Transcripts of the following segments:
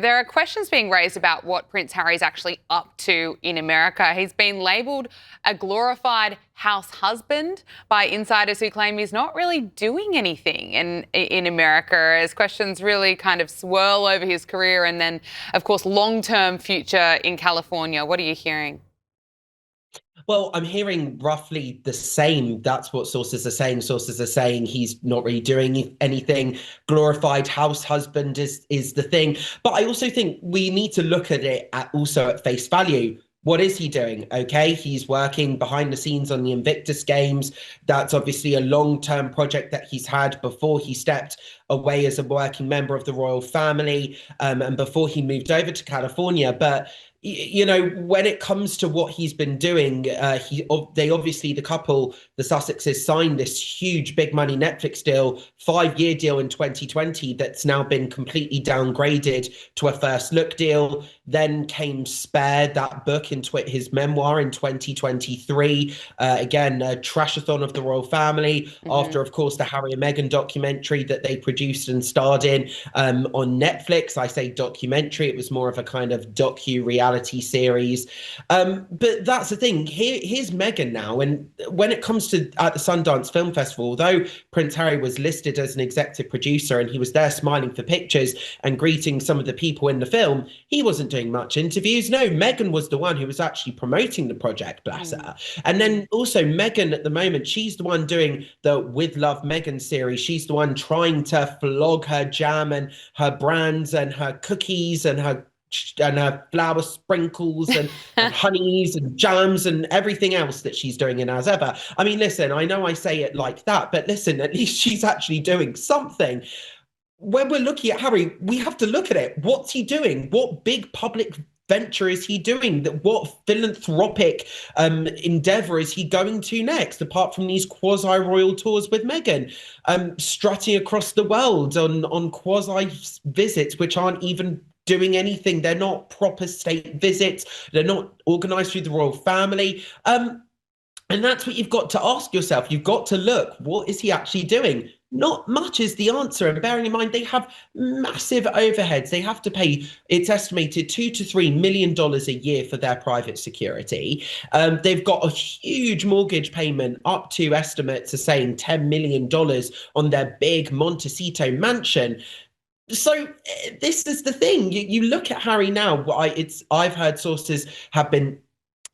There are questions being raised about what Prince Harry's actually up to in America. He's been labelled a glorified house husband by insiders who claim he's not really doing anything in America, as questions really kind of swirl over his career and then, of course, long-term future in California. What are you hearing? Well, I'm hearing roughly the same. That's what sources are saying. Sources are saying he's not really doing anything. Glorified house husband is the thing. But I also think we need to look at it also at face value. What is he doing? Okay, he's working behind the scenes on the Invictus Games. That's obviously a long-term project that he's had before he stepped away as a working member of the royal family, and before he moved over to California. But you know, when it comes to what he's been doing, they obviously, the couple, the Sussexes, signed this huge big money Netflix deal, 5-year deal in 2020 that's now been completely downgraded to a first look deal. Then came Spare, that book, in his memoir in 2023. Again, a trashathon of the royal family, after, of course, the Harry and Meghan documentary that they produced and starred in on Netflix. I say documentary, it was more of a kind of docu-reality series. But that's the thing. Here's Meghan now. And when it comes to at the Sundance Film Festival, although Prince Harry was listed as an executive producer and he was there smiling for pictures and greeting some of the people in the film, he wasn't doing much interviews. No, Meghan was the one who was actually promoting the project, bless her. And then also Meghan at the moment, she's the one doing the With Love Meghan series. She's the one trying to flog her jam and her brands and her cookies and her flour sprinkles and honeys and jams and everything else that she's doing in as ever. I mean, listen, I know I say it like that, but listen, at least she's actually doing something. When we're looking at Harry, we have to look at it. What's he doing? What big public venture is he doing? What philanthropic endeavor is he going to next, apart from these quasi-royal tours with Meghan, strutting across the world on quasi visits, which aren't even doing anything? They're not proper state visits. They're not organized through the royal family. And that's what you've got to ask yourself. You've got to look, what is he actually doing? Not much is the answer. And bearing in mind, they have massive overheads. They have to pay, it's estimated $2 to $3 million a year for their private security. They've got a huge mortgage payment, up to estimates are saying $10 million on their big Montecito mansion. So this is the thing. You look at Harry now. I've heard sources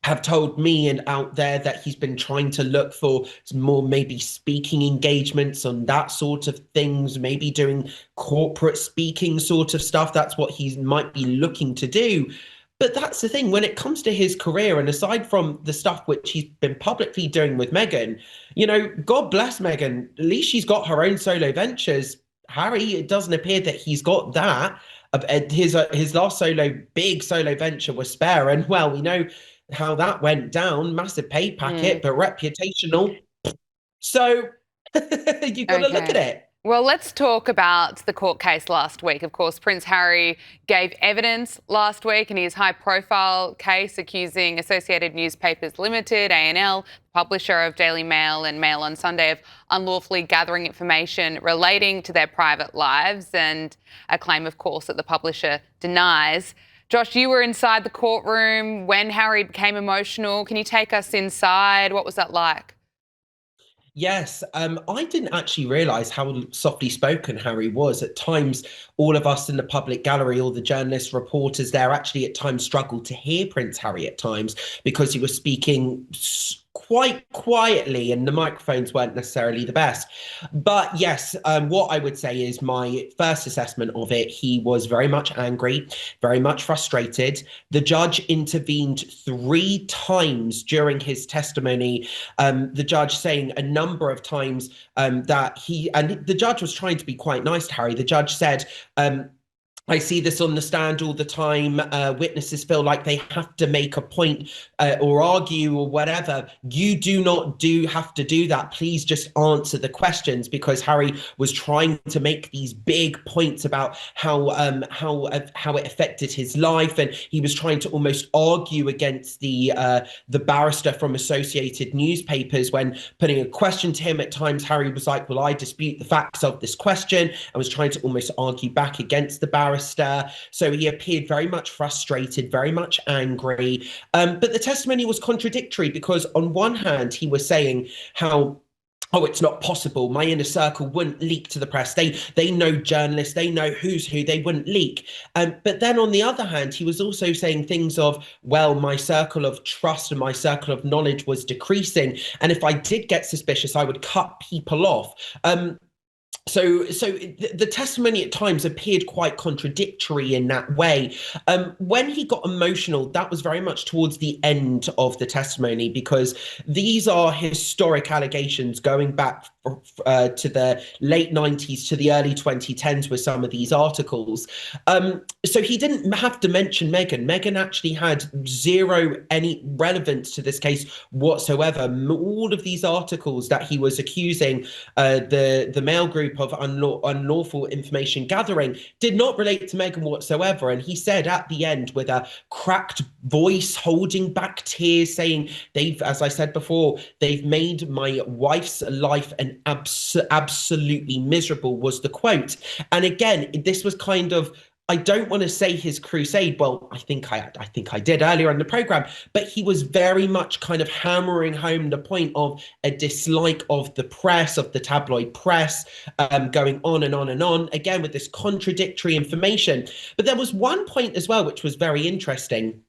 have told me and out there that he's been trying to look for more maybe speaking engagements on that sort of things, maybe doing corporate speaking sort of stuff. That's what he might be looking to do. But that's the thing, when it comes to his career, and aside from the stuff which he's been publicly doing with Meghan, you know, God bless Meghan, at least she's got her own solo ventures. Harry, it doesn't appear that he's got that. His last big solo venture was Spare, and well, we know how that went down. Massive pay packet, but reputational. So you've got to look at it. Well, let's talk about the court case last week. Of course, Prince Harry gave evidence last week in his high-profile case accusing Associated Newspapers Limited, A&L, publisher of Daily Mail and Mail on Sunday, of unlawfully gathering information relating to their private lives, and a claim, of course, that the publisher denies. Josh, you were inside the courtroom when Harry became emotional. Can you take us inside? What was that like? Yes, I didn't actually realise how softly spoken Harry was. At times, all of us in the public gallery, all the journalists, reporters there, actually at times struggled to hear Prince Harry at times because he was speaking quite quietly and the microphones weren't necessarily the best. But yes, what I would say is my first assessment of it, he was very much angry, very much frustrated. The judge intervened 3 times during his testimony, the judge saying a number of times that the judge was trying to be quite nice to Harry. The judge said, I see this on the stand all the time. Witnesses feel like they have to make a point or argue or whatever. You do not have to do that. Please just answer the questions, because Harry was trying to make these big points about how it affected his life, and he was trying to almost argue against the barrister from Associated Newspapers when putting a question to him. At times, Harry was like, "Well, I dispute the facts of this question," and was trying to almost argue back against the barrister. barrister. So he appeared very much frustrated, very much angry. But the testimony was contradictory because on one hand, he was saying how, oh, it's not possible. My inner circle wouldn't leak to the press. They know journalists. They know who's who. They wouldn't leak. But then on the other hand, he was also saying things of, well, my circle of trust and my circle of knowledge was decreasing. And if I did get suspicious, I would cut people off. So the testimony at times appeared quite contradictory in that way. When he got emotional, that was very much towards the end of the testimony, because these are historic allegations going back to the late 90s to the early 2010s with some of these articles. So he didn't have to mention Meghan. Meghan actually had zero any relevance to this case whatsoever. All of these articles that he was accusing the Mail Group of unlawful information gathering did not relate to Meghan whatsoever. And he said at the end, with a cracked voice, holding back tears, saying, as I said before, they've made my wife's life an absolutely miserable, was the quote. And again, this was kind of, I don't want to say his crusade. Well, I think I did earlier in the program, but he was very much kind of hammering home the point of a dislike of the press, of the tabloid press, going on and on and on, again, with this contradictory information. But there was one point as well, which was very interesting,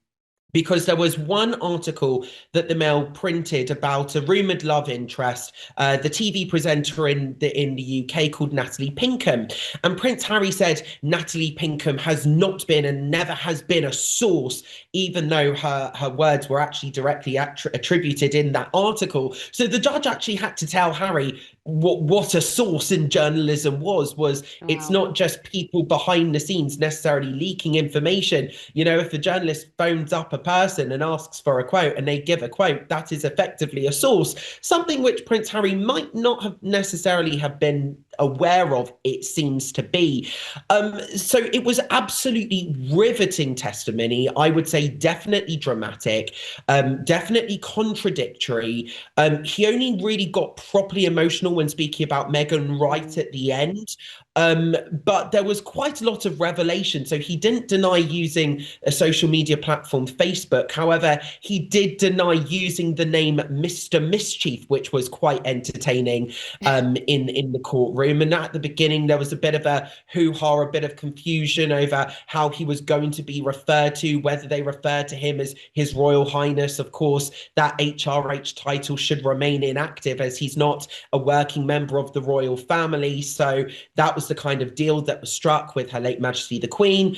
because there was one article that the Mail printed about a rumoured love interest, the TV presenter in the UK called Natalie Pinkham. And Prince Harry said Natalie Pinkham has not been and never has been a source, even though her words were actually directly attributed in that article. So the judge actually had to tell Harry what a source in journalism was. Wow. It's not just people behind the scenes necessarily leaking information. You know, if a journalist phones up a person and asks for a quote and they give a quote, that is effectively a source, something which Prince Harry might not have necessarily have been aware of, it seems to be. So it was absolutely riveting testimony. I would say definitely dramatic, definitely contradictory. He only really got properly emotional when speaking about Meghan right at the end. But there was quite a lot of revelation. So he didn't deny using a social media platform, Facebook. However, he did deny using the name Mr. Mischief, which was quite entertaining in the courtroom. And at the beginning, there was a bit of a hoo-ha, a bit of confusion over how he was going to be referred to, whether they referred to him as His Royal Highness. Of course, that HRH title should remain inactive as he's not a working member of the royal family. So that was the kind of deal that was struck with Her Late Majesty the Queen.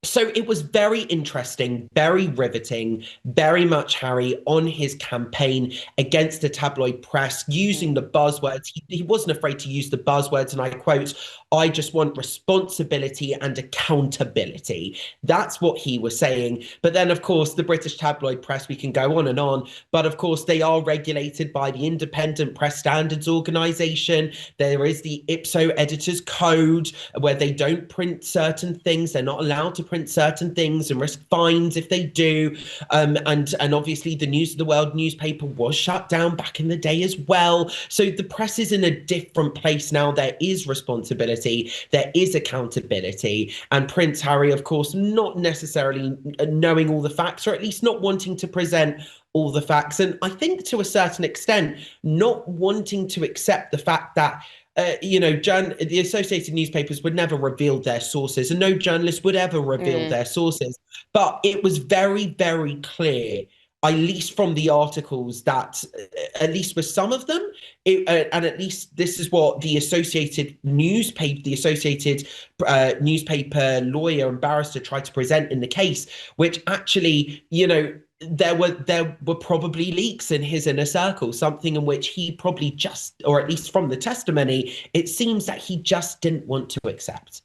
So it was very interesting, very riveting, very much Harry on his campaign against the tabloid press, using the buzzwords. He wasn't afraid to use the buzzwords, and I quote, "I just want responsibility and accountability." That's what he was saying. But then, of course, the British tabloid press, we can go on, but of course, they are regulated by the Independent Press Standards Organisation. There is the Ipso Editors Code, where they don't print certain things. They're not allowed to print certain things and risk fines if they do. And obviously the News of the World newspaper was shut down back in the day as well. So the press is in a different place now. There is responsibility, there is accountability. And Prince Harry, of course, not necessarily knowing all the facts, or at least not wanting to present all the facts. And I think to a certain extent, not wanting to accept the fact that the Associated Newspapers would never reveal their sources, and no journalist would ever reveal their sources. But it was very, very clear, at least from the articles, that at least with some of them, and at least this is what the Associated Newspaper lawyer and barrister tried to present in the case, which actually, there were probably leaks in his inner circle, something in which he probably just, or at least from the testimony, it seems that he just didn't want to accept.